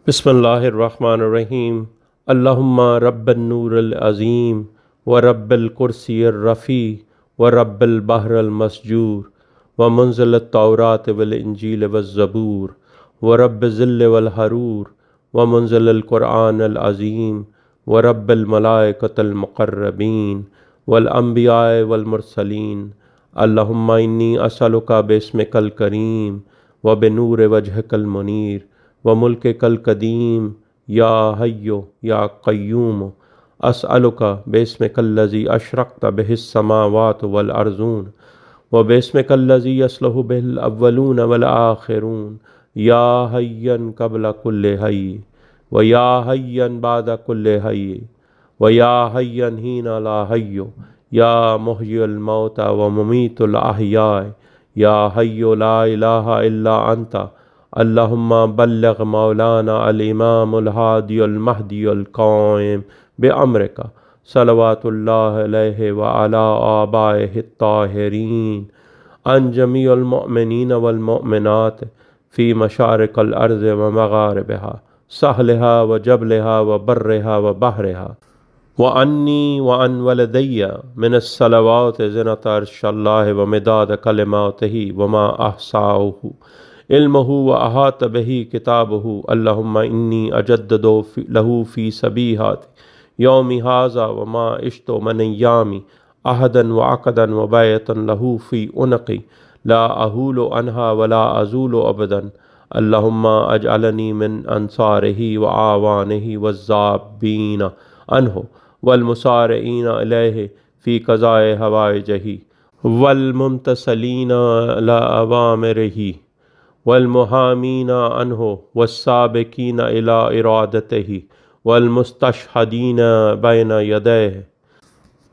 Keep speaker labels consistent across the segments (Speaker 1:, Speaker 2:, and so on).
Speaker 1: बिस्मिल्लाहिर्रहमानिर्रहीम। अल्लाहुम्मा रब्बन नूरिल अज़ीम व रब्बिल कुर्सियर रफ़ी व रब्बिल बहरिल मस्जूर व मुनज़िलत तौरात वल इंजील वज़्ज़बूर व रब्बिज़िल्ल वल हरूर व मुनज़िलिल क़ुरआनिल अज़ीम व रब्बिल मलाइकतिल मुक़र्रबीन वल अंबियाए वल मुरसलीन। अल्लाहुम्मा इन्नी असअलुका बिस्मिकल करीम व बिनूरि वजहिकल मुनीर व मुल्किकल कदीम या हय्यो या क़य्यूम। अस्अलुका बिस्मिकल्लज़ी अशरक़त बिहिस समावातु वल अर्ज़ून व बिस्मिकल्लज़ी यसलहु बिहिल अव्वलून वल आख़िरून। या हय्यन क़ब्ल कुल्लि हय्य व या हय्यन बाद कुल्लि हय्य व या हय्यन हीना ला हय्यो या मुहय्यिल मौता व मुमीतुल अहयाए या हय्यो ला इलाहा इल्ला अंता। अल्लाहुम्मा बल्लिग़ मौलाना अल इमामुल हादियुल महदियुल क़ाइम बिअम्रिका सलवातुल्लाहि अलैहि व अला आबाइहि त्ताहिरीन अन जमीउल मुअमिनीन वल मुअमिनात फ़ी मशारिक़िल अर्ज़ि व मग़ारिबिहा सहलिहा व जबलिहा व बर्रिहा व बहरिहा व अन्नी व अन वलदैया मिनस सलवाति ज़िनत अर्शिल्लाहि व मिदाद कलिमातिही व मा अहसाहुहु इल्मुहु व अहात बिही किताबुहु। अल्लाहुम्मा इन्नी अजद्दुदु लहू फ़ी सबीहाति यौमी हाज़ा व मा इश्तु मन अय्यामी अहदन व अक़दन व बैतन लहू फ़ी उनक़ी ला अहूलु अन्हा व ला अज़ूलु अबदन। अल्लाहुम्मा अजअलनी मिन अंसारिही व आवानिही व ज़ाब्बीन अन्हु वल मुसारिईन इलैहि फ़ी क़ज़ाए हवाइजिही वल मुम्तसलीन ला अवामिरिही वल मुहामीन अन्हु वस्साबिकीन इला इरादतिही वल मुस्तशहदीन बैन यदैहि।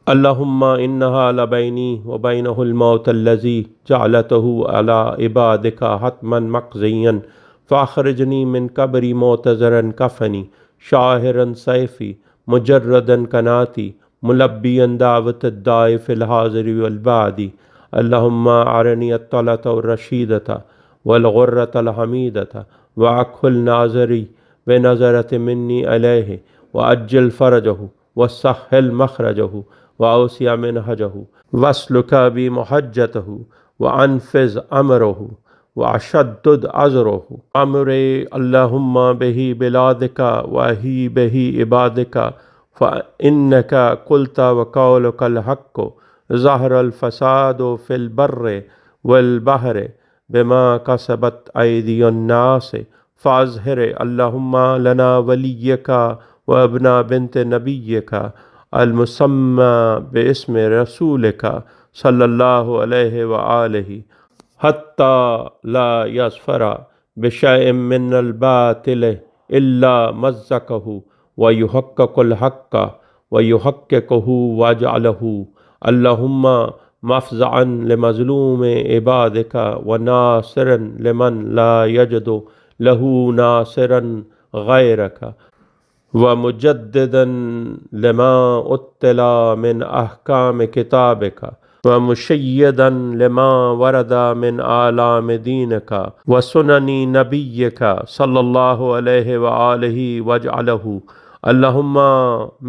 Speaker 1: अल्लाहुम्मा इन्नहा लबैनी व बैनहुल मौतल्लज़ी जअलतहु अला इबादिका हत्मन मक़ज़िय्यन फ़अख़रिजनी मिन क़ब्री मुअतज़िरन कफ़नी शाहिरन सैफ़ी मुजर्रदन कनाती मुलब्बियन दावतद दाई फ़िल हाज़िरि वल बादी। अल्लाहुम्मा अरनी अत्तलत रशीदता वल गुर्रतल हमीदता व अक़हुल नाज़री व नज़रत मिन्नी अलैहि व अज्जिल फ़रजहु व सहहिल मख़रजहु व औसिअ मिनहजहु वस्लुक बि मुहज्जतहु व अनफ़िज़ अमरहु व अशद्दुद अज़रहु अमरे। अल्लाहुम्मा बिही बिलादिका व ही बिही इबादिका फ़इन्नका क़ुल्ता व क़ौलुकल हक़्क़ु ज़हरल फ़सादु फ़िल बर्रि वल बहरि बिमा कसबत अयदीन्नास फ़अज़हिर। अल्लाहुम्मा लना वलिय्यका व अब्ना बिन्त नबिय्यका अल मुसम्मा बिस्मि रसूलिका सल्लल्लाहु अलैहि व आलिहि हत्ता ला यज़फ़रा बिशैइन मिनल बातिल इल्ला मज़्ज़क़हु व युहक़्क़िक़ुल हक़्क़ व युहक़्क़िक़हु वजअलहु। अल्लाहुम्मा मफ़ज़अन लिमज़लूमि इबादिका व नासिरन लिमन ला यजदु लहू नासिरन ग़ैरका व मुजद्दिदन लिमा उत्तिला मिन अहकाम किताबिका व मुशय्यिदन लिमा वरदा मिन आलाम दीनिका व सुननी नबिय्यिका सल्लल्लाहु अलैहि व आलिहि वजअलहु। अल्लाहुम्मा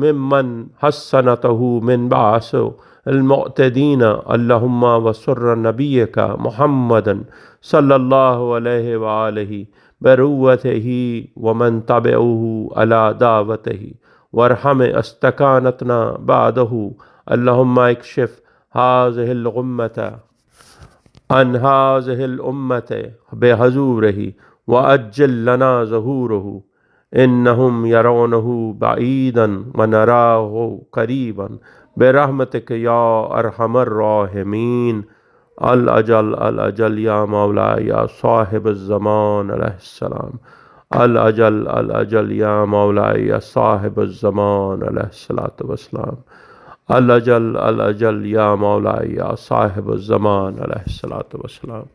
Speaker 1: मिम्मन हस्सनतहु मिन बाअसि अलमुअतदीन। अल्लाहुम्मा वसुर्र नबिय्यका मुहम्मदन सल्लल्लाहु अलैहि व आलिहि बरुव्वतिही व मन तबअहु अला दावतिही वरहम इस्तकानतना बादहु। अल्लाहुम्मा इक्शिफ़ हाज़िहिल गुम्मत अन हाज़िहिल उम्मत बिहुज़ूरिही व अज्जिल लना ज़हूरहु इन्नहुम यरौनहु बईदन व नराहु क़रीबन बिरहमतिक या अरहमर राहिमीन। अल अजल या मौला या साहिबुज़ ज़मान अलैहिस्सलाम। अल अजल या मौला या साहिबुज़ ज़मान अलैहिस्सलातु वस्सलाम। अल अजल या मौला या साहिबुज़ ज़मान अलैहिस्सलातु वस्सलाम।